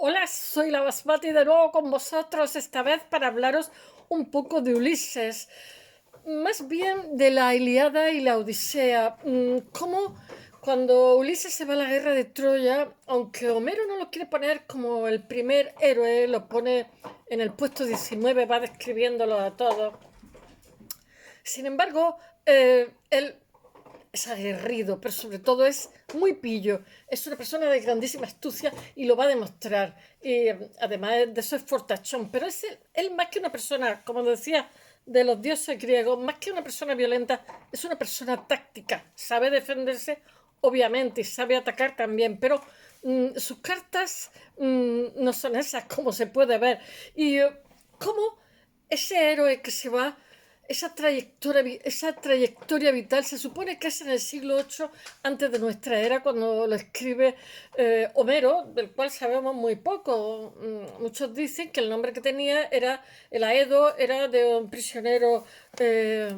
Hola, soy la Basmati de nuevo con vosotros, esta vez para hablaros un poco de Ulises, más bien de la Ilíada y la Odisea. Cómo cuando Ulises se va a la guerra de Troya, aunque Homero no lo quiere poner como el primer héroe, lo pone en el puesto 19, va describiéndolo a todos. Sin embargo, él es aguerrido, pero sobre todo es muy pillo. Es una persona de grandísima astucia y lo va a demostrar. Y además de eso es fortachón. Pero es él más que una persona, como decía, de los dioses griegos, más que una persona violenta, es una persona táctica. Sabe defenderse, obviamente, y sabe atacar también, pero sus cartas no son esas, como se puede ver. Y cómo ese héroe que se va, esa trayectoria vital se supone que es en el siglo VIII antes de nuestra era, cuando lo escribe Homero, del cual sabemos muy poco. Muchos dicen que el nombre que tenía era el Aedo, era de un prisionero de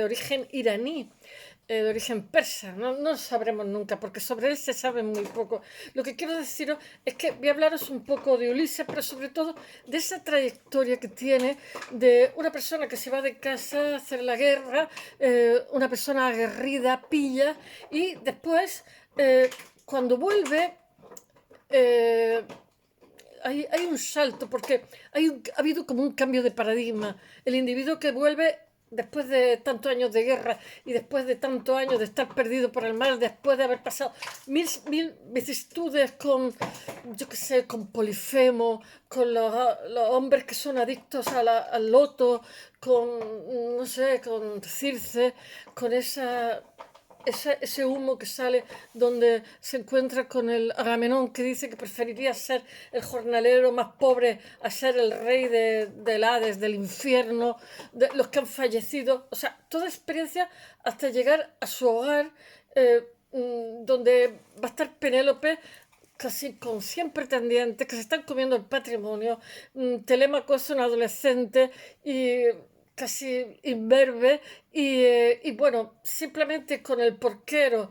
origen iraní, de origen persa. No lo sabremos nunca, porque sobre él se sabe muy poco. Lo que quiero deciros es que voy a hablaros un poco de Ulises, pero sobre todo de esa trayectoria que tiene de una persona que se va de casa a hacer la guerra, una persona aguerrida, pilla, y después, cuando vuelve, eh, hay un salto, porque ha habido como un cambio de paradigma. El individuo que vuelve después de tantos años de guerra y después de tantos años de estar perdido por el mar, después de haber pasado mil vicisitudes con, yo qué sé, con Polifemo, con los hombres que son adictos al loto, con, no sé, con Circe, con ese humo que sale donde se encuentra con el Agamenón que dice que preferiría ser el jornalero más pobre a ser el rey del Hades, del infierno, de los que han fallecido. O sea, toda experiencia hasta llegar a su hogar, donde va a estar Penélope casi con 100 pretendientes que se están comiendo el patrimonio. Telémaco es un adolescente y casi imberbe y bueno, simplemente con el porquero,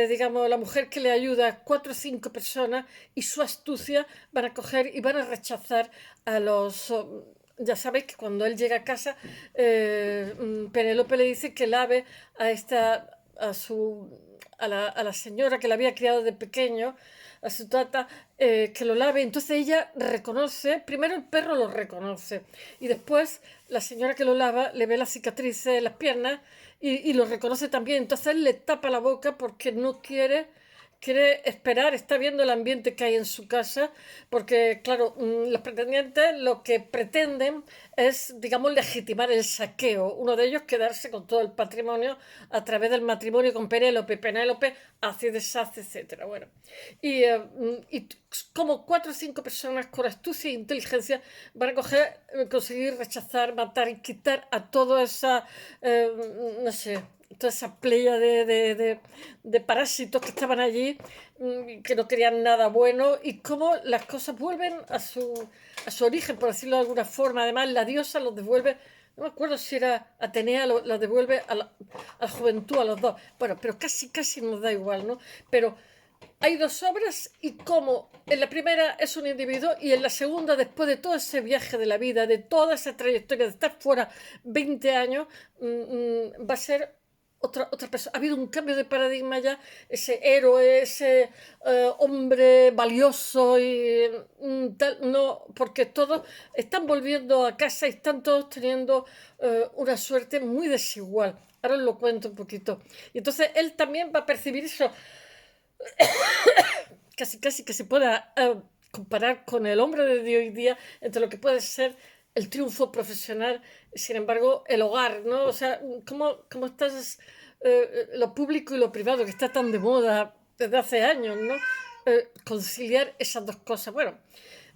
digamos, la mujer que le ayuda, 4 o 5 personas y su astucia van a coger y van a rechazar a los... Ya sabéis que cuando él llega a casa, Penélope le dice que lave a esta, a la señora que la había criado de pequeño, a su tata, que lo lave. Entonces ella reconoce, primero el perro lo reconoce y después la señora que lo lava le ve las cicatrices en las piernas y lo reconoce también. Entonces él le tapa la boca porque no quiere esperar, está viendo el ambiente que hay en su casa, porque claro, los pretendientes lo que pretenden es, digamos, legitimar el saqueo. Uno de ellos quedarse con todo el patrimonio a través del matrimonio con Penélope. Penélope hace, deshace, etcétera. Bueno, y como 4 o 5 personas con astucia e inteligencia van a conseguir rechazar, matar y quitar a toda esa, no sé, toda esa playa de parásitos que estaban allí, que no querían nada bueno, y cómo las cosas vuelven a su origen, por decirlo de alguna forma. Además, la diosa los devuelve, no me acuerdo si era Atenea, lo devuelve a la juventud, a los dos. Bueno, pero casi nos da igual, ¿no? Pero hay dos obras y como en la primera es un individuo y en la segunda, después de todo ese viaje de la vida, de toda esa trayectoria de estar fuera 20 años, va a ser otra persona. Ha habido un cambio de paradigma ya, ese héroe, ese hombre valioso y tal, no, porque todos están volviendo a casa y están todos teniendo una suerte muy desigual. Ahora os lo cuento un poquito. Y entonces él también va a percibir eso, casi que se pueda comparar con el hombre de hoy día, entre lo que puede ser el triunfo profesional, sin embargo, el hogar, ¿no? O sea, cómo estás, lo público y lo privado, que está tan de moda desde hace años, ¿no? Conciliar esas dos cosas. Bueno,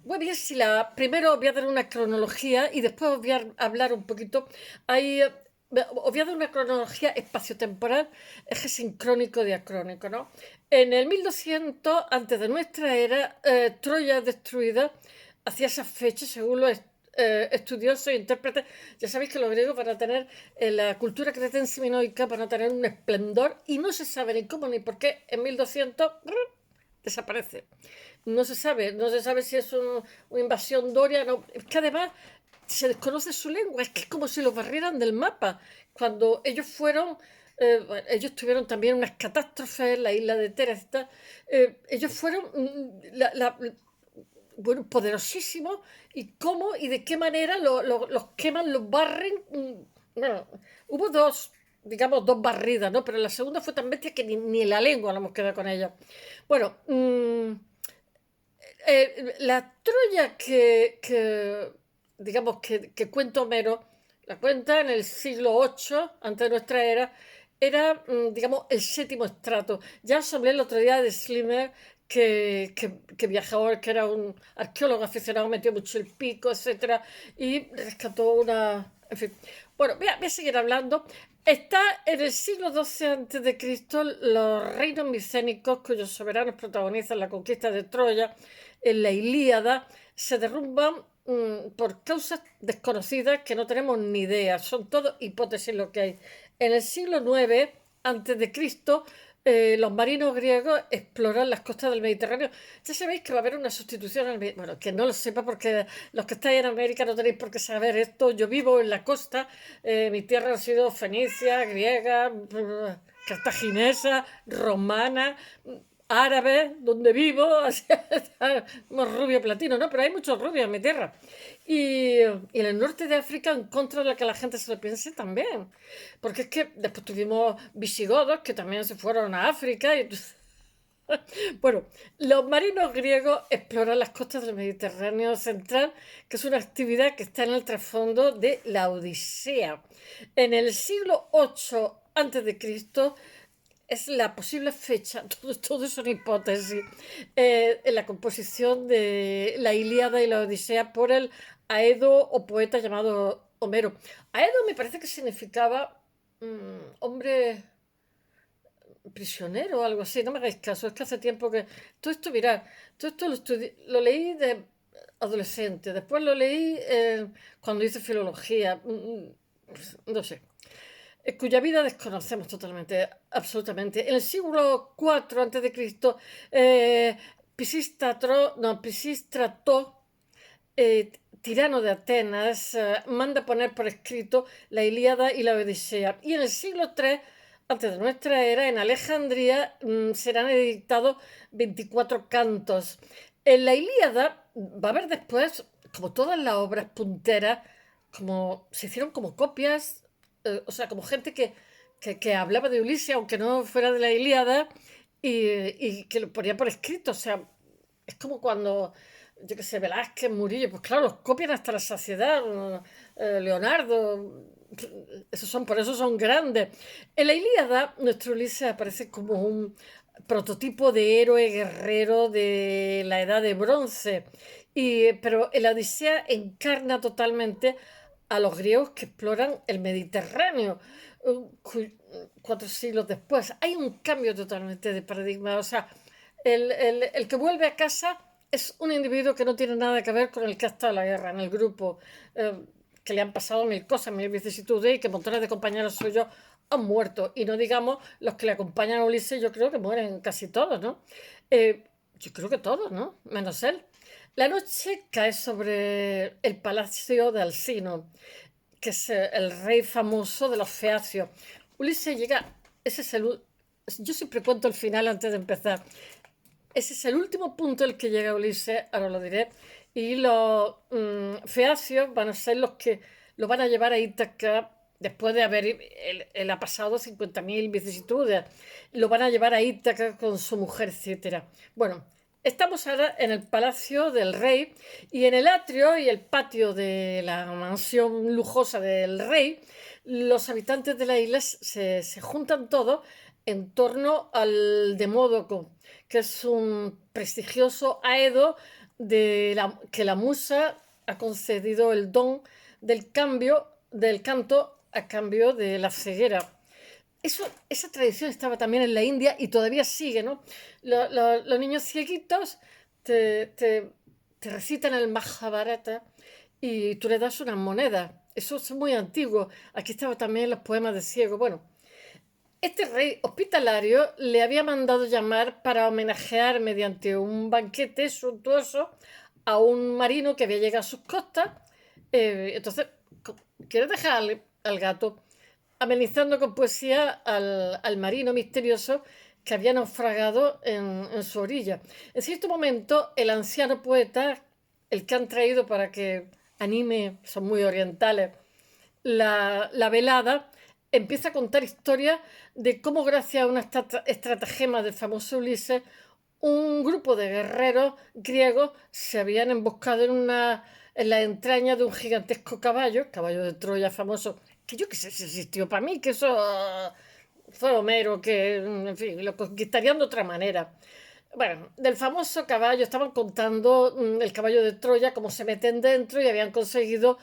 muy bien, si primero voy a dar una cronología y después os voy a hablar un poquito. Os voy a dar una cronología espaciotemporal, eje sincrónico diacrónico, ¿no? En el 1200, antes de nuestra era, Troya destruida, hacia esa fecha, según los estudiosos e intérpretes. Ya sabéis que los griegos van a tener, la cultura cretense minoica, van a tener un esplendor y no se sabe ni cómo ni por qué en 1200 desaparece. No se sabe si es una invasión doria, no. Es que además se desconoce su lengua, es que es como si los barrieran del mapa. Cuando ellos fueron, bueno, ellos tuvieron también unas catástrofes en la isla de Teresta, ellos fueron bueno, poderosísimos, y cómo y de qué manera los queman, los barren. Bueno, hubo dos, digamos, dos barridas, ¿no? Pero la segunda fue tan bestia que ni en la lengua nos hemos quedado con ella. Bueno, la Troya digamos, que cuenta Homero, la cuenta en el siglo VIII, antes de nuestra era, era, digamos, el séptimo estrato. Ya os hablé el otro día de Slimer, que viajaba, que era un arqueólogo aficionado, metió mucho el pico, etcétera, y rescató una. En fin. Bueno, voy a seguir hablando. Está en el siglo XII antes de Cristo los reinos micénicos, cuyos soberanos protagonizan la conquista de Troya en la Ilíada, se derrumban por causas desconocidas que no tenemos ni idea. Son todo hipótesis lo que hay. En el siglo IX antes de Cristo, los marinos griegos exploran las costas del Mediterráneo. Ya sabéis que va a haber una sustitución bueno, que no lo sepa porque los que estáis en América no tenéis por qué saber esto. Yo vivo en la costa, mi tierra ha sido fenicia, griega, cartaginesa, romana, árabe, donde vivo, somos rubio platino, ¿no? Pero hay muchos rubios en mi tierra. Y en el norte de África, en contra de lo que la gente se lo piense también. Porque es que después tuvimos visigodos que también se fueron a África. Bueno, los marinos griegos exploran las costas del Mediterráneo central, que es una actividad que está en el trasfondo de la Odisea. En el siglo VIII antes de Cristo es la posible fecha, todo es una hipótesis, en la composición de la Ilíada y la Odisea por el Aedo o poeta llamado Homero. Aedo me parece que significaba hombre prisionero o algo así, no me hagáis caso, es que hace tiempo que. Todo esto, mirad, todo esto lo leí de adolescente, después lo leí cuando hice filología, no sé, cuya vida desconocemos totalmente, absolutamente. En el siglo IV antes de Cristo, Pisístrato, tirano de Atenas, manda poner por escrito la Ilíada y la Odisea. Y en el siglo III antes de nuestra era, en Alejandría, serán editados 24 cantos. En la Ilíada va a haber después, como todas las obras punteras, como se hicieron como copias, o sea, como gente que hablaba de Ulises, aunque no fuera de la Ilíada, y que lo ponía por escrito. O sea, es como cuando, yo qué sé, Velázquez, Murillo, pues claro, los copian hasta la saciedad, Leonardo, por eso son grandes. En la Ilíada, nuestro Ulises aparece como un prototipo de héroe guerrero de la edad de bronce, pero en la Odisea encarna totalmente a los griegos que exploran el Mediterráneo, 4 siglos después. Hay un cambio totalmente de paradigma. O sea, el que vuelve a casa es un individuo que no tiene nada que ver con el que ha estado en la guerra, en el grupo, que le han pasado mil cosas, mil vicisitudes, y que montones de compañeros suyos han muerto. Y no digamos los que le acompañan a Ulises, yo creo que mueren casi todos, ¿no? Yo creo que todos, ¿no? Menos él. La noche cae sobre el palacio de Alcino, que es el rey famoso de los feacios. Ulises llega, ese es yo siempre cuento el final antes de empezar. Ese es el último punto al que llega Ulises, ahora lo diré, y los feacios van a ser los que lo van a llevar a Ítaca después de haber, él ha pasado 50.000 vicisitudes, lo van a llevar a Ítaca con su mujer, etcétera. Bueno, estamos ahora en el palacio del rey, y en el atrio y el patio de la mansión lujosa del rey, los habitantes de la isla se juntan todos en torno al Demódoco, que es un prestigioso aedo que la musa ha concedido el don del canto a cambio de la ceguera. Esa tradición estaba también en la India y todavía sigue, ¿no? Los niños cieguitos te recitan el Mahabharata y tú le das una moneda. Eso es muy antiguo. Aquí estaba también los poemas de ciego. Bueno, Este rey hospitalario le había mandado llamar para homenajear mediante un banquete suntuoso a un marino que había llegado a sus costas. Entonces, quiere dejar al gato, amenizando con poesía al marino misterioso que había naufragado en su orilla. En cierto momento, el anciano poeta, el que han traído para que anime, son muy orientales, la velada, empieza a contar historias de cómo gracias a una estratagema del famoso Ulises, un grupo de guerreros griegos se habían emboscado en la entraña de un gigantesco caballo de Troya famoso, que yo qué sé si existió para mí, que eso fue Homero, que en fin, lo conquistarían de otra manera. Bueno, del famoso caballo estaban contando el caballo de Troya, cómo se meten dentro y habían conseguido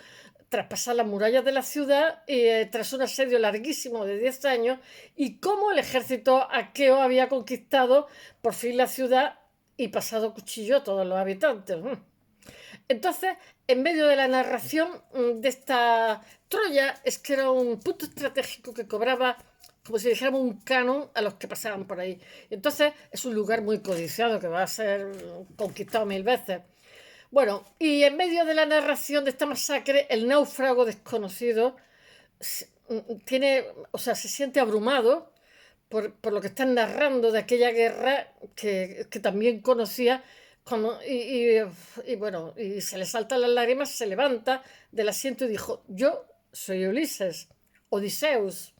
traspasar las murallas de la ciudad tras un asedio larguísimo de 10 años y cómo el ejército aqueo había conquistado por fin la ciudad y pasado cuchillo a todos los habitantes. Entonces, en medio de la narración de esta Troya, es que era un punto estratégico que cobraba, como si dijéramos, un canon a los que pasaban por ahí. Entonces, es un lugar muy codiciado que va a ser conquistado 1000 veces. Bueno, y en medio de la narración de esta masacre, el náufrago desconocido tiene, o sea, se siente abrumado por lo que están narrando de aquella guerra que también conocía. Y bueno, y se le saltan las lágrimas, se levanta del asiento y dijo, yo soy Ulises, Odiseus.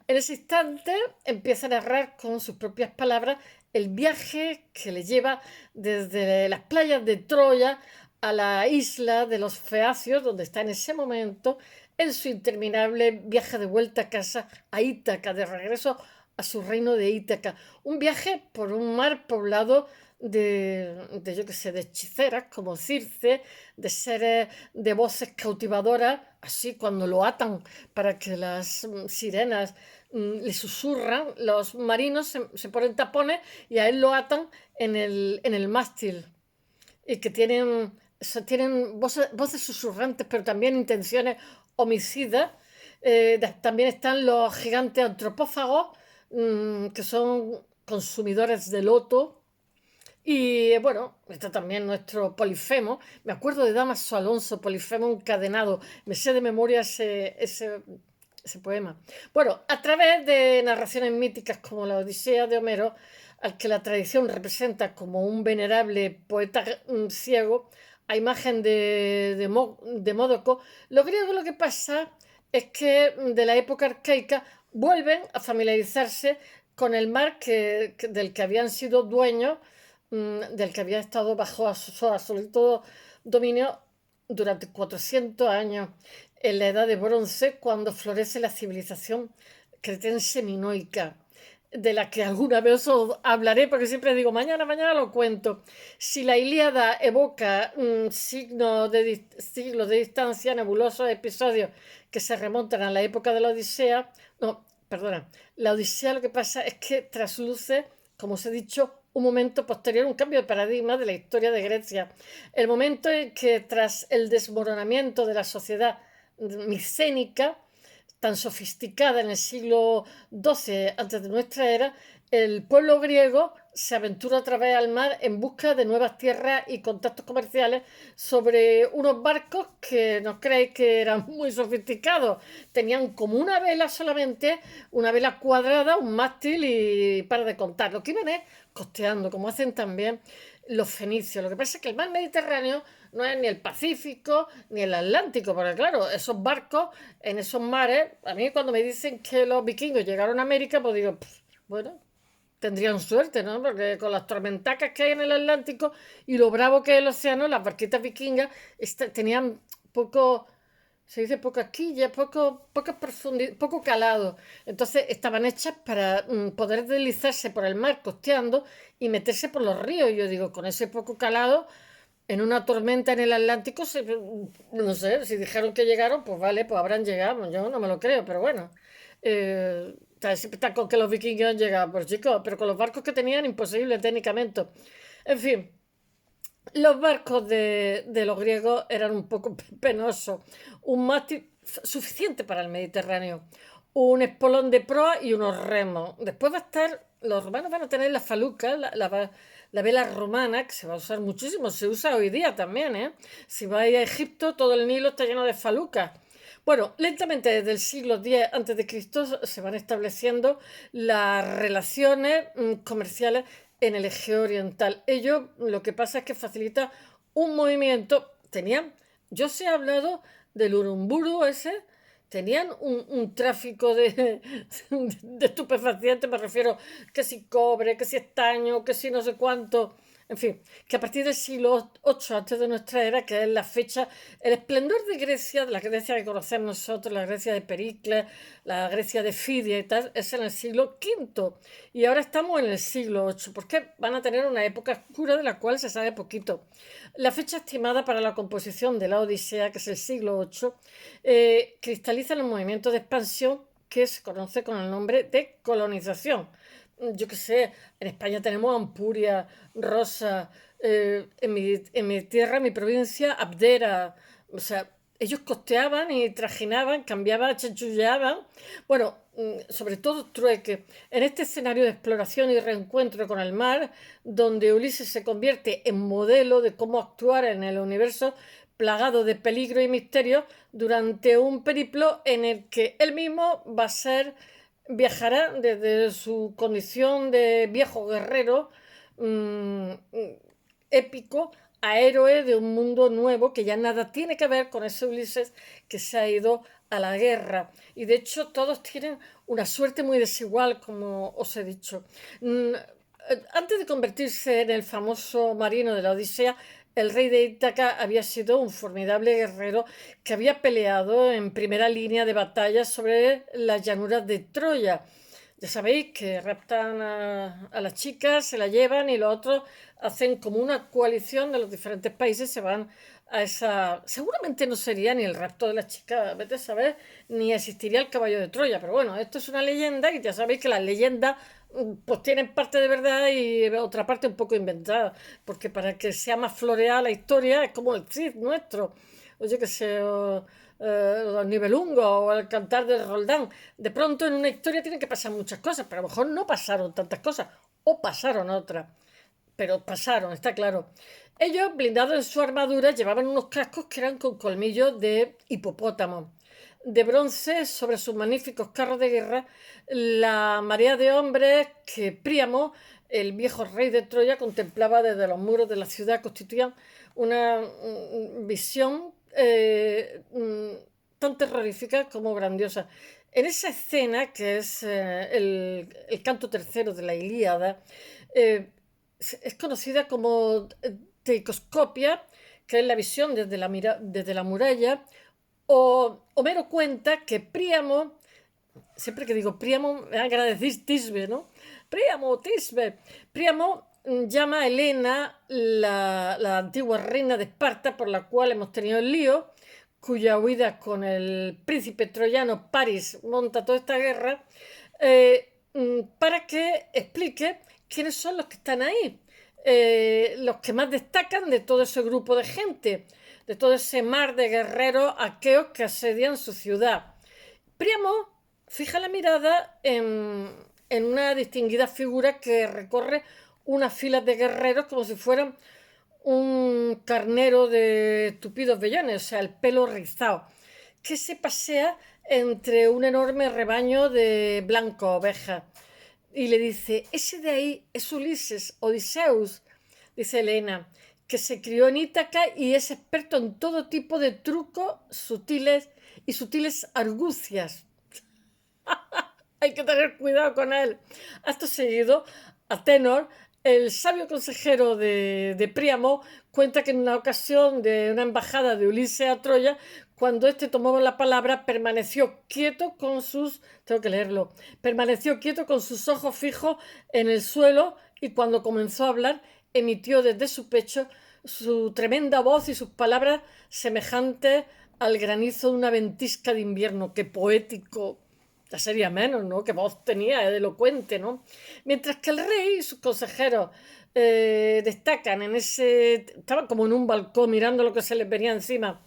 En ese instante empieza a narrar con sus propias palabras el viaje que le lleva desde las playas de Troya a la isla de los Feacios, donde está en ese momento, en su interminable viaje de vuelta a casa, a Ítaca, de regreso a su reino de Ítaca. Un viaje por un mar poblado yo qué sé, de hechiceras como Circe, de seres de voces cautivadoras, así cuando lo atan para que las sirenas le susurran, los marinos se ponen tapones y a él lo atan en el mástil y que tienen voces susurrantes, pero también intenciones homicidas. También están los gigantes antropófagos, que son consumidores de loto. Y bueno, está también nuestro Polifemo. Me acuerdo de Damaso Alonso, Polifemo encadenado. Me sé de memoria ese poema. Bueno, a través de narraciones míticas como la Odisea de Homero, al que la tradición representa como un venerable poeta ciego, a imagen de Módoco, los griegos lo que pasa es que de la época arcaica vuelven a familiarizarse con el mar del que habían sido dueños, del que había estado bajo su absoluto dominio durante 400 años, en la Edad de Bronce, cuando florece la civilización cretense minoica, de la que alguna vez os hablaré, porque siempre digo, mañana lo cuento. Si la Ilíada evoca siglos de distancia, nebulosos episodios que se remontan a la época de la Odisea, no, perdona, la Odisea lo que pasa es que trasluce, como os he dicho, un momento posterior, un cambio de paradigma de la historia de Grecia. El momento en que tras el desmoronamiento de la sociedad micénica, tan sofisticada en el siglo XII antes de nuestra era, el pueblo griego se aventura otra vez al mar en busca de nuevas tierras y contactos comerciales sobre unos barcos que no creéis que eran muy sofisticados. Tenían como una vela solamente, una vela cuadrada, un mástil y para de contar. Lo que iban es costeando, como hacen también los fenicios. Lo que pasa es que el mar Mediterráneo no es ni el Pacífico ni el Atlántico, porque claro, esos barcos en esos mares, a mí cuando me dicen que los vikingos llegaron a América, pues digo, bueno, tendrían suerte, ¿no? Porque con las tormentacas que hay en el Atlántico y lo bravo que es el océano, las barquitas vikingas tenían poco, se dice poca quilla, poca profundidad, poco calado. Entonces estaban hechas para poder deslizarse por el mar costeando y meterse por los ríos. Y yo digo, con ese poco calado, en una tormenta en el Atlántico, no sé, si dijeron que llegaron, pues vale, pues habrán llegado. Yo no me lo creo, pero bueno. Siempre está con que los vikingos han llegado, pues chicos, pero con los barcos que tenían, imposible técnicamente. En fin, los barcos de los griegos eran un poco penosos. Un mástil suficiente para el Mediterráneo. un espolón de proa y unos remos. Después va a estar, los romanos van a tener la faluca, la vela romana, que se va a usar muchísimo, se usa hoy día también, ¿eh? Si vais a Egipto, todo el Nilo está lleno de falucas. Bueno, lentamente desde el siglo X antes de Cristo se van estableciendo las relaciones comerciales en el Egeo Oriental. Ello lo que pasa es que facilita un movimiento. Yo os he hablado del Urumburu ese, tenían un tráfico de estupefacientes, me refiero que si cobre, que si estaño, que si no sé cuánto. En fin, que a partir del siglo VIII antes de nuestra era, que es la fecha, el esplendor de Grecia, de la Grecia que conocemos nosotros, la Grecia de Pericles, la Grecia de Fidia y tal, es en el siglo V. Y ahora estamos en el siglo VIII, porque van a tener una época oscura de la cual se sabe poquito. La fecha estimada para la composición de la Odisea, que es el siglo VIII, cristaliza en el movimiento de expansión que se conoce con el nombre de colonización. Yo qué sé, en España tenemos Ampuria, Rosa, en mi tierra, en mi provincia, Abdera. O sea, ellos costeaban y trajinaban, cambiaban, chanchulleaban. Bueno, sobre todo trueque. En este escenario de exploración y reencuentro con el mar, donde Ulises se convierte en modelo de cómo actuar en el universo plagado de peligro y misterio durante un periplo en el que él mismo viajará desde su condición de viejo guerrero mmm, épico a héroe de un mundo nuevo que ya nada tiene que ver con ese Ulises que se ha ido a la guerra. Y de hecho todos tienen una suerte muy desigual, como os he dicho. Antes de convertirse en el famoso marino de la Odisea, el rey de Ítaca había sido un formidable guerrero que había peleado en primera línea de batalla sobre las llanuras de Troya. Ya sabéis que raptan a las chicas, se la llevan y los otros hacen como una coalición de los diferentes países, se van a esa... Seguramente no sería ni el rapto de las chicas, vete a saber, ni existiría el caballo de Troya, pero bueno, esto es una leyenda y ya sabéis que las leyendas pues tienen parte de verdad y otra parte un poco inventada, porque para que sea más floreada la historia es como el Cid nuestro, oye que se... los Nibelungos o el cantar de Roldán. De pronto en una historia tienen que pasar muchas cosas, pero a lo mejor no pasaron tantas cosas, o pasaron otras, pero pasaron, está claro. Ellos, blindados en su armadura, llevaban unos cascos que eran con colmillos de hipopótamo. De bronce, sobre sus magníficos carros de guerra, la marea de hombres que Príamo, el viejo rey de Troya, contemplaba desde los muros de la ciudad, constituían una visión tan terrorífica como grandiosa. En esa escena, que es el canto tercero de la Ilíada, eh, es conocida como teicoscopia, que es la visión desde la muralla, o Homero cuenta que Príamo, siempre que digo Príamo, me van a decir Tisbe, ¿no? Príamo, Tisbe. Príamo llama a Helena, la antigua reina de Esparta, por la cual hemos tenido el lío, cuya huida con el príncipe troyano Paris monta toda esta guerra, para que explique quiénes son los que están ahí, los que más destacan de todo ese grupo de gente, de todo ese mar de guerreros aqueos que asedian su ciudad. Príamo fija la mirada en una distinguida figura que recorre unas filas de guerreros como si fueran un carnero de tupidos vellones, o sea, el pelo rizado, que se pasea entre un enorme rebaño de blanco ovejas. Y le dice, ese de ahí es Ulises, Odiseus, dice Helena, que se crió en Ítaca y es experto en todo tipo de trucos sutiles y sutiles argucias. Hay que tener cuidado con él. Acto seguido, Atenor, el sabio consejero de Príamo, cuenta que en una ocasión de una embajada de Ulises a Troya, cuando éste tomó la palabra, permaneció quieto con sus... Tengo que leerlo. Permaneció quieto con sus ojos fijos en el suelo y cuando comenzó a hablar, emitió desde su pecho su tremenda voz y sus palabras semejantes al granizo de una ventisca de invierno. ¡Qué poético! Ya sería menos, ¿no? Qué voz tenía, elocuente, ¿no? Mientras que el rey y sus consejeros destacan en ese... Estaban como en un balcón mirando lo que se les venía encima,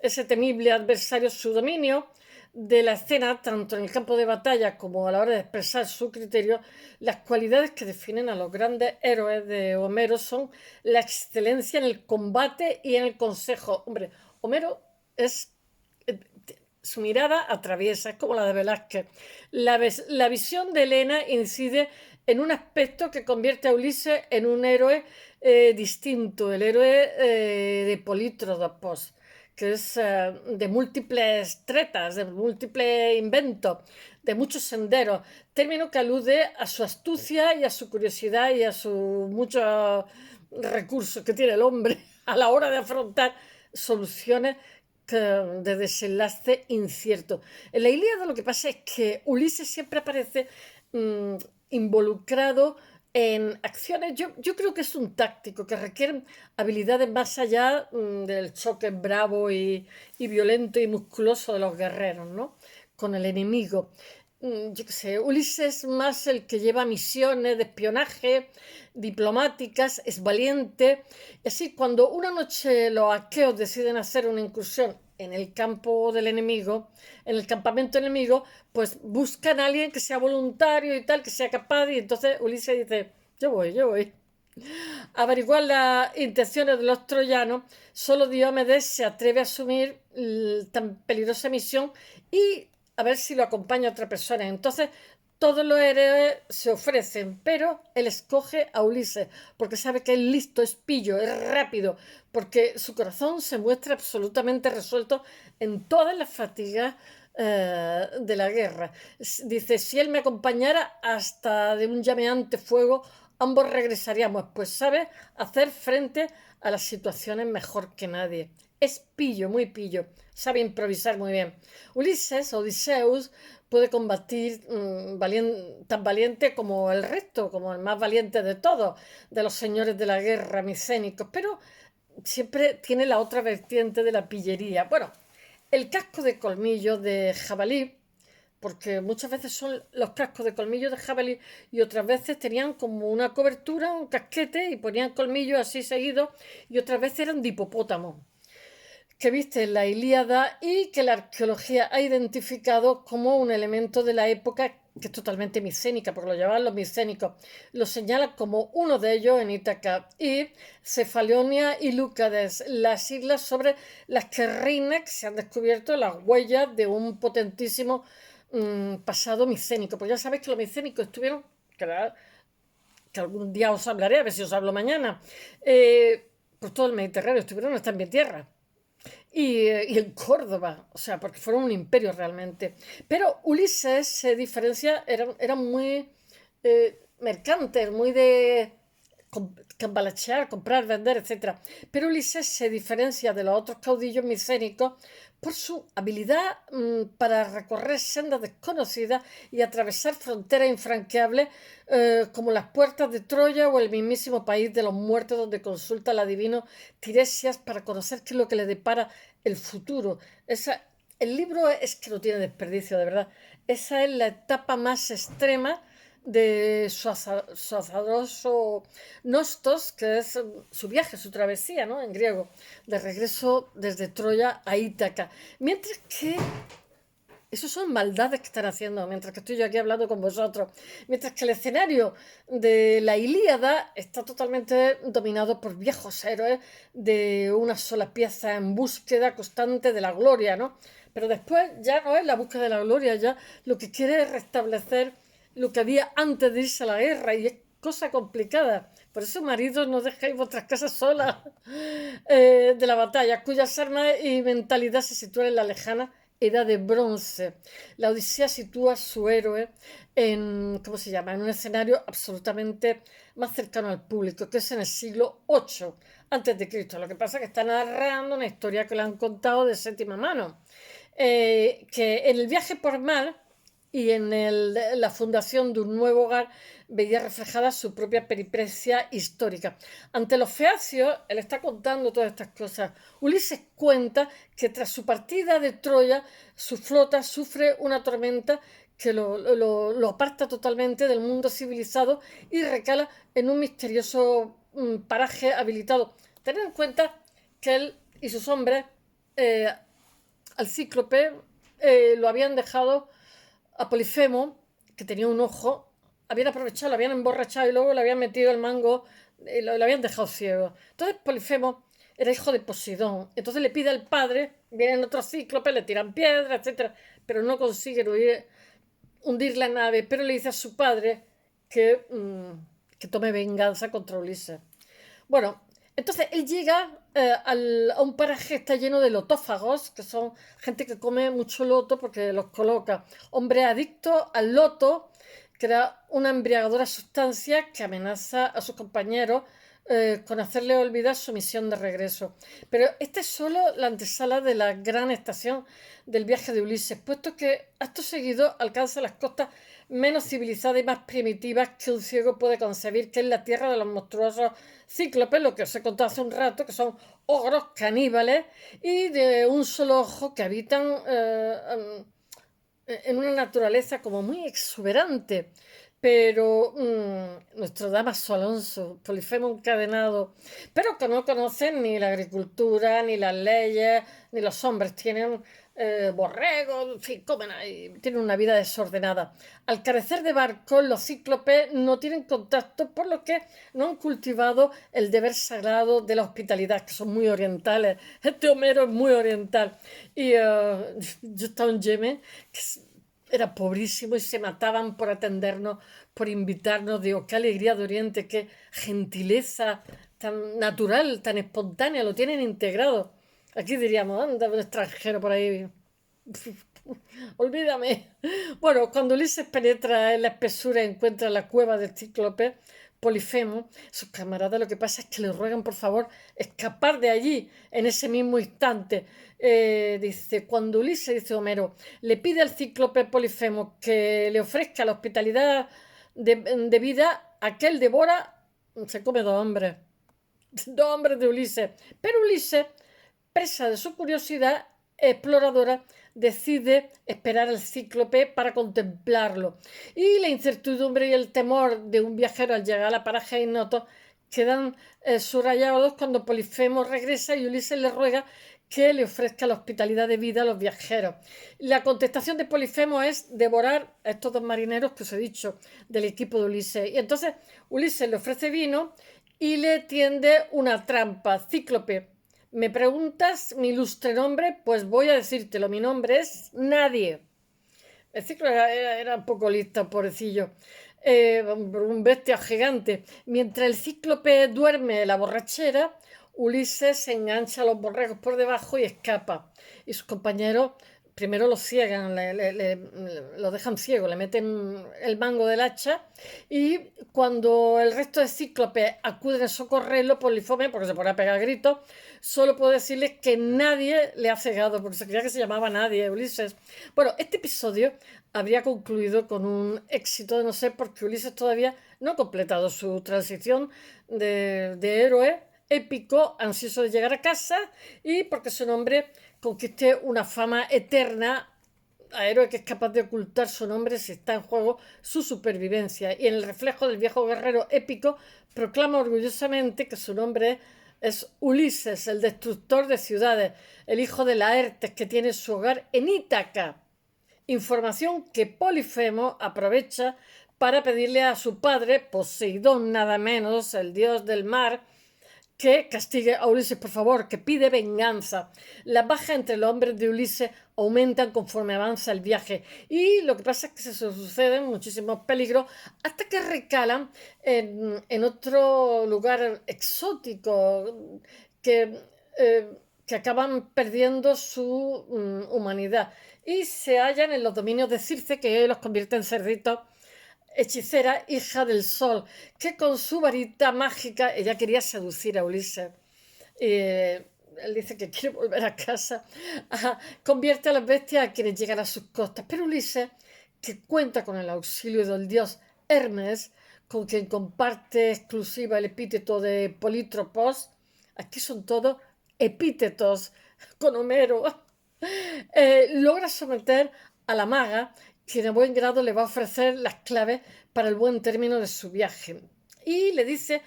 ese temible adversario, su dominio, de la escena, tanto en el campo de batalla como a la hora de expresar su criterio. Las cualidades que definen a los grandes héroes de Homero son la excelencia en el combate y en el consejo. Hombre, Homero es su mirada atraviesa, es como la de Velázquez. La visión de Helena incide en un aspecto que convierte a Ulises en un héroe distinto, el héroe de Polítrodopos, que es de múltiples tretas, de múltiples inventos, de muchos senderos, término que alude a su astucia y a su curiosidad y a sus muchos recursos que tiene el hombre a la hora de afrontar soluciones de desenlace incierto. En la Ilíada lo que pasa es que Ulises siempre aparece mmm, involucrado en acciones, yo creo que es un táctico que requiere habilidades más allá del choque bravo y violento y musculoso de los guerreros, ¿no? Con el enemigo. Yo qué sé, Ulises es más el que lleva misiones de espionaje diplomáticas, es valiente. Y así, cuando una noche los aqueos deciden hacer una incursión en el campo del enemigo, en el campamento enemigo, pues buscan a alguien que sea voluntario y tal, que sea capaz, y entonces Ulises dice, yo voy. Averiguar las intenciones de los troyanos, solo Diomedes se atreve a asumir tan peligrosa misión y a ver si lo acompaña otra persona. Entonces, todos los héroes se ofrecen, pero él escoge a Ulises porque sabe que es listo, es pillo, es rápido, porque su corazón se muestra absolutamente resuelto en todas las fatigas de la guerra. Dice, si él me acompañara hasta de un llameante fuego, ambos regresaríamos, pues sabe hacer frente a las situaciones mejor que nadie. Es pillo, muy pillo, sabe improvisar muy bien. Ulises, Odiseus, puede combatir tan valiente como el resto, como el más valiente de todos, de los señores de la guerra micénicos, pero siempre tiene la otra vertiente de la pillería. Bueno, el casco de colmillo de jabalí, porque muchas veces son los cascos de colmillo de jabalí y otras veces tenían como una cobertura, un casquete y ponían colmillos así seguidos y otras veces eran de hipopótamo que viste en la Ilíada y que la arqueología ha identificado como un elemento de la época que es totalmente micénica, porque lo llevaban los micénicos. Lo señalan como uno de ellos en Ítaca y Cefalonia y Lúcades, las islas sobre las que reinan, se han descubierto las huellas de un potentísimo pasado micénico. Pues ya sabéis que los micénicos estuvieron, que algún día os hablaré, a ver si os hablo mañana, por todo el Mediterráneo, estuvieron hasta en mi tierra y en Córdoba, o sea, porque fueron un imperio realmente. Pero Ulises se diferencia, era muy mercante, muy de cambalachear, comprar, vender, etcétera. Pero Ulises se diferencia de los otros caudillos micénicos por su habilidad para recorrer sendas desconocidas y atravesar fronteras infranqueables como las puertas de Troya o el mismísimo país de los muertos donde consulta al adivino Tiresias para conocer qué es lo que le depara el futuro. El libro es que no tiene desperdicio, de verdad. Esa es la etapa más extrema de su azaroso nostos, que es su viaje, su travesía, ¿no? En griego, de regreso desde Troya a Ítaca. Mientras que eso son maldades que están haciendo, mientras que estoy yo aquí hablando con vosotros. Mientras que el escenario de la Ilíada está totalmente dominado por viejos héroes de una sola pieza en búsqueda constante de la gloria, ¿no? Pero después ya no es la búsqueda de la gloria, ya lo que quiere es restablecer lo que había antes de irse a la guerra y es cosa complicada. Por eso, maridos, no dejéis vuestras casas solas de la batalla, cuyas armas y mentalidad se sitúan en la lejana Edad de Bronce. La Odisea sitúa a su héroe en, ¿cómo se llama?, en un escenario absolutamente más cercano al público, que es en el siglo VIII antes de Cristo. Lo que pasa es que está narrando una historia que le han contado de séptima mano. Que en el viaje por mar y en la fundación de un nuevo hogar veía reflejada su propia peripecia histórica. Ante los feacios, él está contando todas estas cosas. Ulises cuenta que tras su partida de Troya, su flota sufre una tormenta que lo aparta totalmente del mundo civilizado y recala en un misterioso paraje habilitado. Tened en cuenta que él y sus hombres, al cíclope, lo habían dejado a Polifemo, que tenía un ojo, habían aprovechado, lo habían emborrachado y luego le habían metido el mango y lo habían dejado ciego. Entonces Polifemo era hijo de Poseidón. Entonces le pide al padre, vienen otros cíclopes, le tiran piedras, etcétera, pero no consiguen hundir la nave, pero le dice a su padre que tome venganza contra Ulises. Bueno, entonces él llega a un paraje que está lleno de lotófagos, que son gente que come mucho loto porque los coloca. Hombre adicto al loto, que era una embriagadora sustancia que amenaza a sus compañeros con hacerle olvidar su misión de regreso. Pero esta es solo la antesala de la gran estación del viaje de Ulises, puesto que acto seguido alcanza las costas menos civilizadas y más primitivas que un ciego puede concebir, que es la tierra de los monstruosos cíclopes, lo que os he contado hace un rato, que son ogros caníbales y de un solo ojo que habitan en una naturaleza como muy exuberante. Pero nuestro Damaso Alonso, Polifemo encadenado, pero que no conocen ni la agricultura, ni las leyes, ni los hombres, tienen borregos, en fin, comen ahí, tienen una vida desordenada. Al carecer de barcos, los cíclopes no tienen contacto, por lo que no han cultivado el deber sagrado de la hospitalidad, que son muy orientales. Este Homero es muy oriental. Y yo estaba en Yemen, que era pobrísimo y se mataban por atendernos, por invitarnos. Digo, qué alegría de Oriente, qué gentileza tan natural, tan espontánea, lo tienen integrado. Aquí diríamos, anda, un extranjero por ahí. Olvídame. Bueno, cuando Ulises penetra en la espesura y encuentra la cueva del cíclope Polifemo, sus camaradas lo que pasa es que le ruegan por favor escapar de allí en ese mismo instante. Dice, cuando Ulises, dice Homero, le pide al cíclope Polifemo que le ofrezca la hospitalidad de vida, aquel devora, se come dos hombres de Ulises. Pero Ulises, presa de su curiosidad exploradora, decide esperar al cíclope para contemplarlo. Y la incertidumbre y el temor de un viajero al llegar a la paraje ignoto quedan subrayados cuando Polifemo regresa y Ulises le ruega que le ofrezca la hospitalidad de vida a los viajeros. La contestación de Polifemo es devorar a estos dos marineros que os he dicho del equipo de Ulises. Y entonces Ulises le ofrece vino y le tiende una trampa. Cíclope, ¿me preguntas mi ilustre nombre? Pues voy a decírtelo. Mi nombre es Nadie. El ciclo era un poco listo, pobrecillo. Un bestia gigante. Mientras el cíclope duerme la borrachera, Ulises se engancha a los borregos por debajo y escapa. Y sus compañeros primero lo ciegan, lo dejan ciego, le meten el mango del hacha y cuando el resto de cíclopes acuden a socorrerlo, Polifemo, porque se pone a pegar gritos, solo puedo decirles que nadie le ha cegado, porque se creía que se llamaba Nadie, Ulises. Bueno, este episodio habría concluido con un éxito de no ser porque Ulises todavía no ha completado su transición de héroe épico, ansioso de llegar a casa y porque su nombre conquiste una fama eterna a héroe que es capaz de ocultar su nombre si está en juego su supervivencia. Y en el reflejo del viejo guerrero épico proclama orgullosamente que su nombre es Ulises, el destructor de ciudades, el hijo de Laertes que tiene su hogar en Ítaca. Información que Polifemo aprovecha para pedirle a su padre, Poseidón nada menos, el dios del mar, que castigue a Ulises, por favor, que pide venganza. Las bajas entre los hombres de Ulises aumentan conforme avanza el viaje y lo que pasa es que se suceden muchísimos peligros hasta que recalan en otro lugar exótico que acaban perdiendo su humanidad y se hallan en los dominios de Circe, que los convierte en cerditos. Hechicera, hija del sol, que con su varita mágica ella quería seducir a Ulises. Él dice que quiere volver a casa. Convierte a las bestias a quienes llegan a sus costas. Pero Ulises, que cuenta con el auxilio del dios Hermes, con quien comparte exclusiva el epíteto de Polítropos, aquí son todos epítetos con Homero, logra someter a la maga, quien a buen grado le va a ofrecer las claves para el buen término de su viaje. Y le dice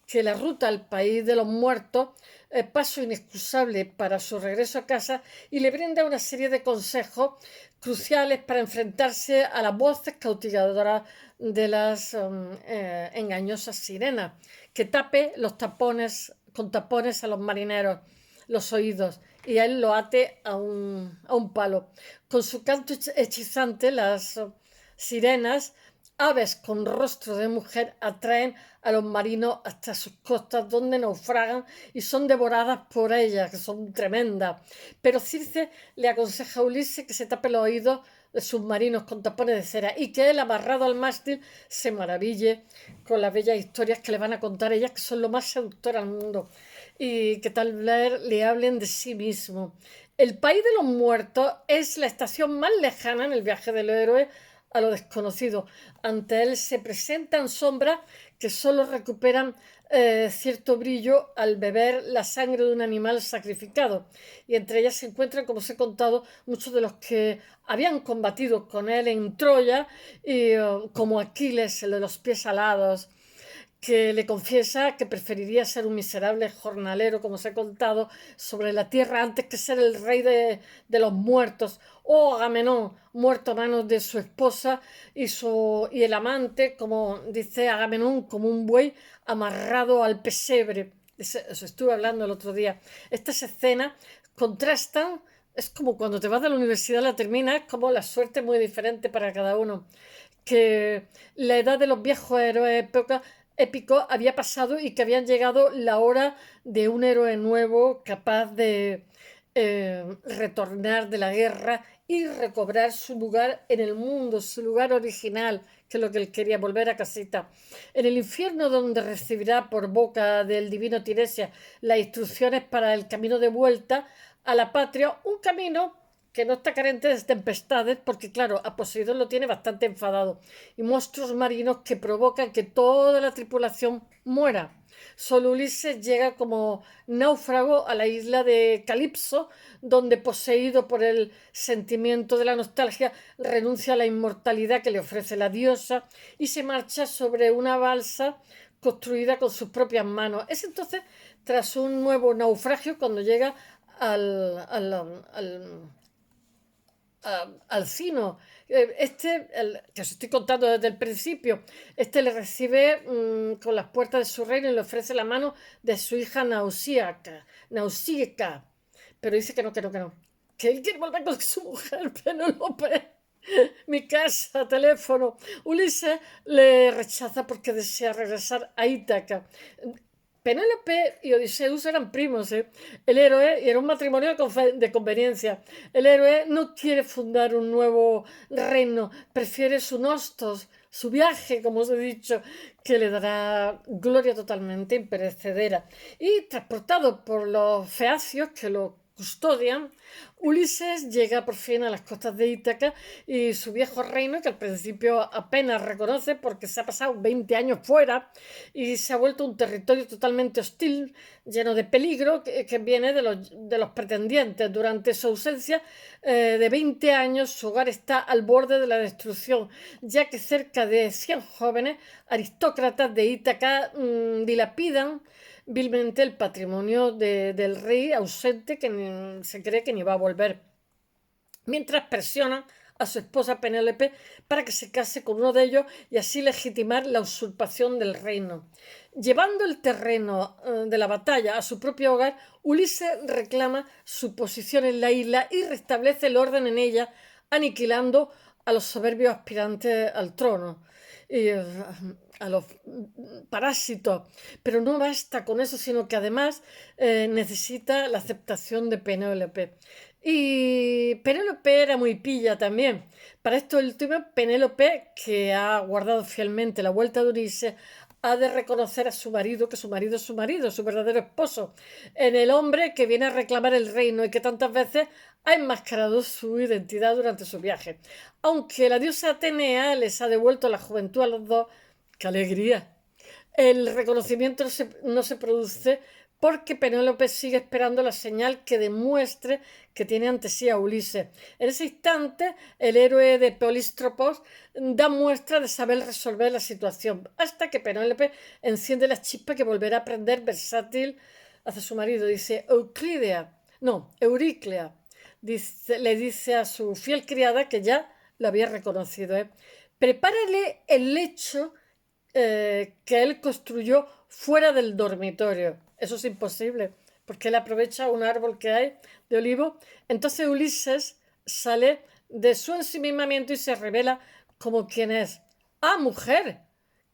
que la ruta al país de los muertos es paso inexcusable para su regreso a casa y le brinda una serie de consejos cruciales para enfrentarse a las voces cautivadoras de las engañosas sirenas, que tape los tapones con tapones a los marineros los oídos y a él lo ate a un palo. Con su canto hechizante, las sirenas, aves con rostro de mujer, atraen a los marinos hasta sus costas, donde naufragan y son devoradas por ellas, que son tremendas. Pero Circe le aconseja a Ulises que se tape los oídos de submarinos con tapones de cera y que él, amarrado al mástil, se maraville con las bellas historias que le van a contar ellas, que son lo más seductor al mundo, y que tal vez le hablen de sí mismo. El país de los muertos es la estación más lejana en el viaje del héroe a lo desconocido. Ante él se presentan sombras que solo recuperan cierto brillo al beber la sangre de un animal sacrificado. Y entre ellas se encuentran, como os he contado, muchos de los que habían combatido con él en Troya, y, como Aquiles, el de los pies alados, que le confiesa que preferiría ser un miserable jornalero, como os he contado, sobre la tierra antes que ser el rey de los muertos, o Agamenón, muerto a manos de su esposa y el amante, como dice Agamenón, como un buey amarrado al pesebre. Eso estuve hablando el otro día. Estas escenas contrastan. Es como cuando te vas de la universidad, la terminas, como la suerte es muy diferente para cada uno. Que la edad de los viejos héroes épicos había pasado y que habían llegado la hora de un héroe nuevo capaz de retornar de la guerra y recobrar su lugar en el mundo, su lugar original, que es lo que él quería, volver a casita. En el infierno, donde recibirá por boca del divino Tiresias las instrucciones para el camino de vuelta a la patria, un camino que no está carente de tempestades, porque claro, a Poseidón lo tiene bastante enfadado, y monstruos marinos que provocan que toda la tripulación muera. Solo Ulises llega como náufrago a la isla de Calipso, donde, poseído por el sentimiento de la nostalgia, renuncia a la inmortalidad que le ofrece la diosa y se marcha sobre una balsa construida con sus propias manos. Es entonces, tras un nuevo naufragio, cuando llega al Cino. Que os estoy contando desde el principio, le recibe con las puertas de su reino y le ofrece la mano de su hija Nausíaca, pero dice que no, que él quiere volver con su mujer, Penélope. Mi casa, teléfono. Ulises le rechaza porque desea regresar a Ítaca. Penélope y Odiseus eran primos, ¿eh? El héroe, y era un matrimonio de conveniencia, el héroe no quiere fundar un nuevo reino, prefiere su nostos, su viaje, como os he dicho, que le dará gloria totalmente imperecedera. Y transportado por los feacios que lo custodian, Ulises llega por fin a las costas de Ítaca y su viejo reino, que al principio apenas reconoce porque se ha pasado 20 años fuera y se ha vuelto un territorio totalmente hostil, lleno de peligro, que viene de los pretendientes. Durante su ausencia de 20 años, su hogar está al borde de la destrucción, ya que cerca de 100 jóvenes aristócratas de Ítaca dilapidan vilmente el patrimonio del rey ausente, que se cree que ni va a volver, mientras presionan a su esposa Penélope para que se case con uno de ellos y así legitimar la usurpación del reino. Llevando el terreno de la batalla a su propio hogar, Ulises reclama su posición en la isla y restablece el orden en ella, aniquilando a los soberbios aspirantes al trono y a los parásitos. Pero no basta con eso, sino que además necesita la aceptación de Penélope. Y Penélope era muy pilla también. Para esto último, Penélope, que ha guardado fielmente la vuelta de Ulises, ha de reconocer a su marido, que su marido es su marido, su verdadero esposo, en el hombre que viene a reclamar el reino y que tantas veces ha enmascarado su identidad durante su viaje. Aunque la diosa Atenea les ha devuelto la juventud a los dos, ¡qué alegría! El reconocimiento no se produce porque Penélope sigue esperando la señal que demuestre que tiene ante sí a Ulises. En ese instante, el héroe de Polístropos da muestra de saber resolver la situación, hasta que Penélope enciende la chispa que volverá a prender versátil hacia su marido. Dice, Euriclea, le dice a su fiel criada, que ya lo había reconocido, prepárale el lecho que él construyó fuera del dormitorio. Eso es imposible, porque él aprovecha un árbol que hay de olivo. Entonces Ulises sale de su ensimismamiento y se revela como quien es. ¡Ah, mujer!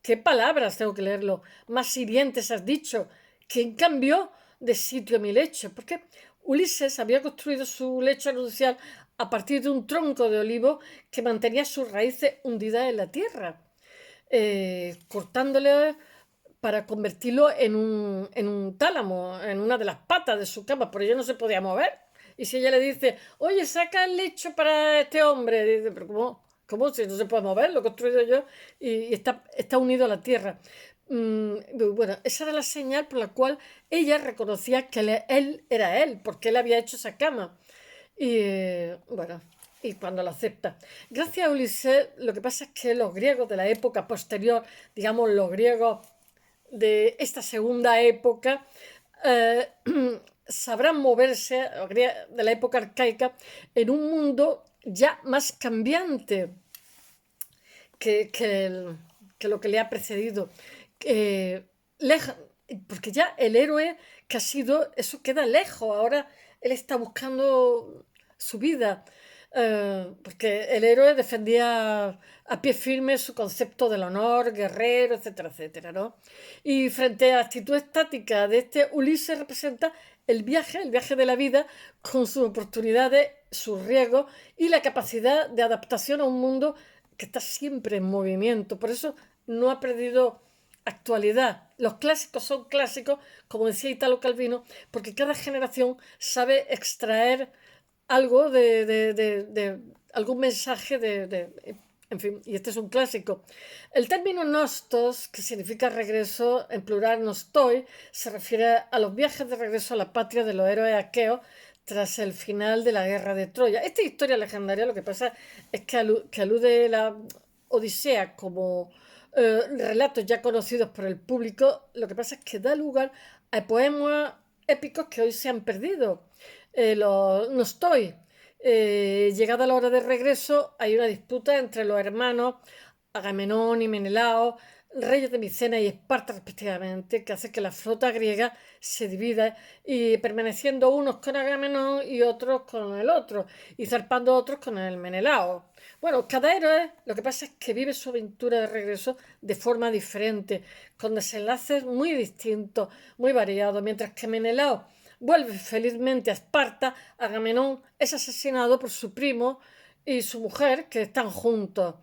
¡Qué palabras! Tengo que leerlo. Más hirientes has dicho. ¿Quién cambió de sitio mi lecho? Porque Ulises había construido su lecho nupcial a partir de un tronco de olivo que mantenía sus raíces hundidas en la tierra, cortándole para convertirlo en un tálamo, en una de las patas de su cama, pero ella no se podía mover. Y si ella le dice, oye, saca el lecho para este hombre, dice, pero ¿cómo si no se puede mover? Lo he construido yo y está unido a la tierra. Bueno, esa era la señal por la cual ella reconocía que él era él, porque él había hecho esa cama. Y bueno, y cuando lo acepta. Gracias a Ulises, lo que pasa es que los griegos de la época posterior, digamos los griegos de esta segunda época, eh, sabrán moverse, de la época arcaica, en un mundo ya más cambiante que lo que le ha precedido. Porque ya el héroe que ha sido, eso queda lejos. Ahora él está buscando su vida. Porque el héroe defendía a pie firme su concepto del honor, guerrero, etcétera, etcétera, ¿no? Y frente a la actitud estática de este, Ulises representa el viaje de la vida con sus oportunidades, sus riesgos y la capacidad de adaptación a un mundo que está siempre en movimiento. Por eso no ha perdido actualidad. Los clásicos son clásicos, como decía Italo Calvino, porque cada generación sabe extraer algo de algún mensaje en fin, y este es un clásico. El término nostos, que significa regreso, en plural nostoi, se refiere a los viajes de regreso a la patria de los héroes aqueos tras el final de la guerra de Troya. Esta historia legendaria, lo que pasa es que alude a la Odisea como relatos ya conocidos por el público. Lo que pasa es que da lugar a poemas épicos que hoy se han perdido. No estoy. Llegada la hora de regreso, hay una disputa entre los hermanos Agamenón y Menelao, reyes de Micena y Esparta respectivamente, que hace que la flota griega se divida y permaneciendo unos con Agamenón y otros con el otro, y zarpando otros con el Menelao. Bueno, cada héroe lo que pasa es que vive su aventura de regreso de forma diferente, con desenlaces muy distintos, muy variados, mientras que Menelao vuelve felizmente a Esparta, Agamenón es asesinado por su primo y su mujer, que están juntos.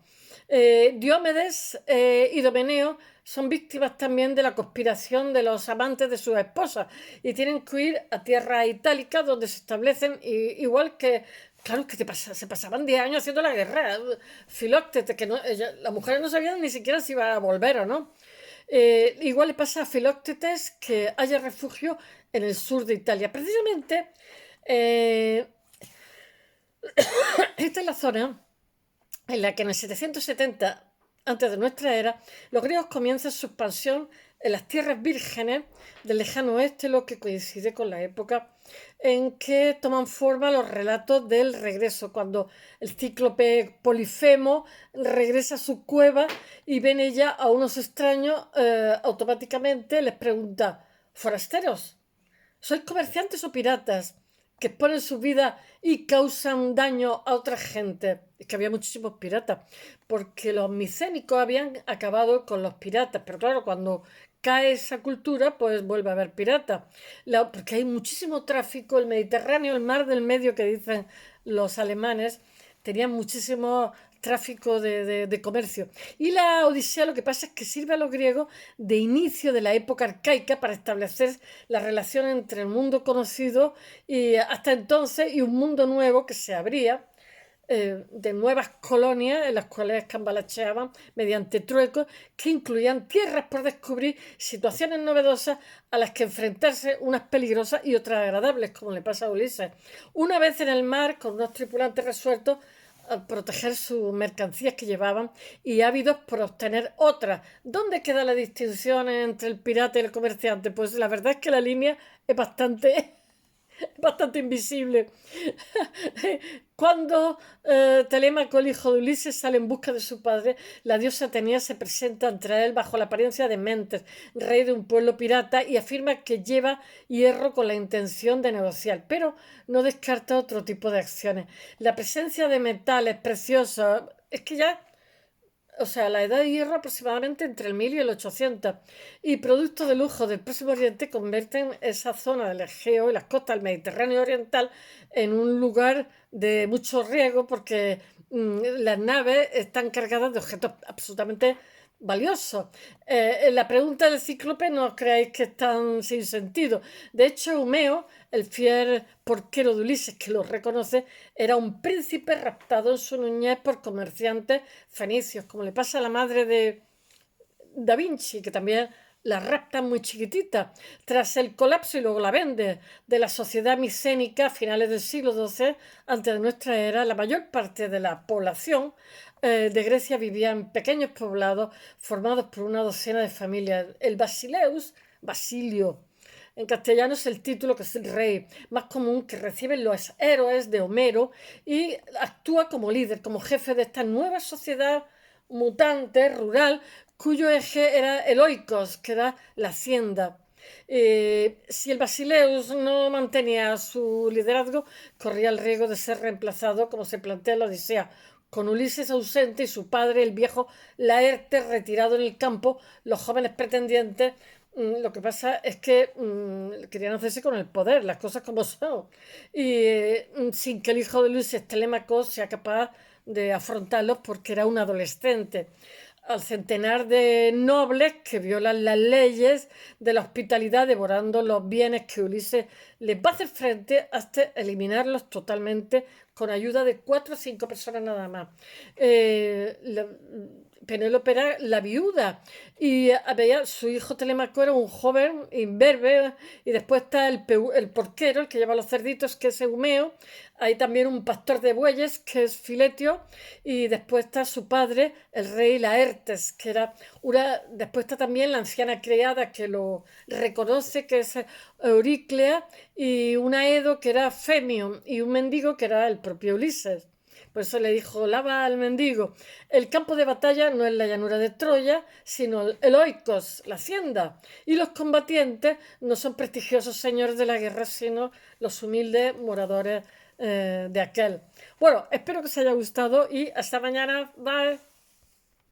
Diomedes y Domeneo son víctimas también de la conspiración de los amantes de sus esposas y tienen que huir a tierra itálica donde se establecen, igual que, claro, se pasaban 10 años haciendo la guerra. Filoctetes, que las mujeres no sabían ni siquiera si iba a volver o no. Igual le pasa a Filoctetes que haya refugio en el sur de Italia. Precisamente, esta es la zona en la que en el 770 antes de nuestra era, los griegos comienzan su expansión en las tierras vírgenes del lejano oeste, lo que coincide con la época en que toman forma los relatos del regreso, cuando el cíclope Polifemo regresa a su cueva y ven ella a unos extraños, automáticamente les pregunta, forasteros, ¿sois comerciantes o piratas que exponen su vida y causan daño a otra gente? Es que había muchísimos piratas, porque los micénicos habían acabado con los piratas, pero claro, cuando cae esa cultura, pues vuelve a haber piratas, porque hay muchísimo tráfico, el Mediterráneo, el mar del Medio que dicen los alemanes, tenían muchísimo tráfico de comercio. Y la Odisea lo que pasa es que sirve a los griegos de inicio de la época arcaica para establecer la relación entre el mundo conocido y hasta entonces y un mundo nuevo que se abría, de nuevas colonias en las cuales cambalacheaban mediante truecos que incluían tierras por descubrir, situaciones novedosas a las que enfrentarse, unas peligrosas y otras agradables, como le pasa a Ulises. Una vez en el mar, con unos tripulantes resueltos a proteger sus mercancías que llevaban y ávidos por obtener otras. ¿Dónde queda la distinción entre el pirata y el comerciante? Pues la verdad es que la línea es bastante invisible. Cuando Telémaco, el hijo de Ulises, sale en busca de su padre, la diosa Atenea se presenta ante él bajo la apariencia de Mentes, rey de un pueblo pirata, y afirma que lleva hierro con la intención de negociar, pero no descarta otro tipo de acciones. La presencia de metales preciosos es que ya, o sea, la edad de hierro aproximadamente entre el 1000 y el 800, y productos de lujo del Próximo Oriente convierten esa zona del Egeo y las costas del Mediterráneo Oriental en un lugar de mucho riesgo porque las naves están cargadas de objetos absolutamente valiosos. La pregunta del cíclope no os creáis que es tan sin sentido. De hecho, Eumeo, el fiel porquero de Ulises, que lo reconoce, era un príncipe raptado en su niñez por comerciantes fenicios, como le pasa a la madre de Da Vinci, que también la raptan muy chiquitita. Tras el colapso, y luego la vende, de la sociedad micénica a finales del siglo XII, antes de nuestra era, la mayor parte de la población de Grecia vivía en pequeños poblados formados por una docena de familias. El Basileus, Basilio, en castellano es el título que es el rey más común que reciben los héroes de Homero, y actúa como líder, como jefe de esta nueva sociedad mutante, rural, cuyo eje era el oikos, que era la hacienda. Si el Basileus no mantenía su liderazgo, corría el riesgo de ser reemplazado, como se plantea en la Odisea, con Ulises ausente y su padre, el viejo Laerte, retirado en el campo. Los jóvenes pretendientes, lo que pasa es que querían hacerse con el poder, las cosas como son, y sin que el hijo de Ulises, Telémaco, sea capaz de afrontarlos porque era un adolescente. Al centenar de nobles que violan las leyes de la hospitalidad, devorando los bienes que Ulises les va a hacer frente hasta eliminarlos totalmente con ayuda de 4 o 5 personas nada más. Penélope era la viuda y veía, su hijo Telemaco era un joven imberbe, y después está el porquero, el que lleva los cerditos, que es Eumeo. Hay también un pastor de bueyes, que es Filetio, y después está su padre, el rey Laertes, que era una. Después está también la anciana criada que lo reconoce, que es Euriclea, y un aedo que era Femio, y un mendigo que era el propio Ulises. Por eso le dijo Lava al mendigo: el campo de batalla no es la llanura de Troya, sino el oikos, la hacienda. Y los combatientes no son prestigiosos señores de la guerra, sino los humildes moradores de aquel. Bueno, espero que os haya gustado y hasta mañana. Bye.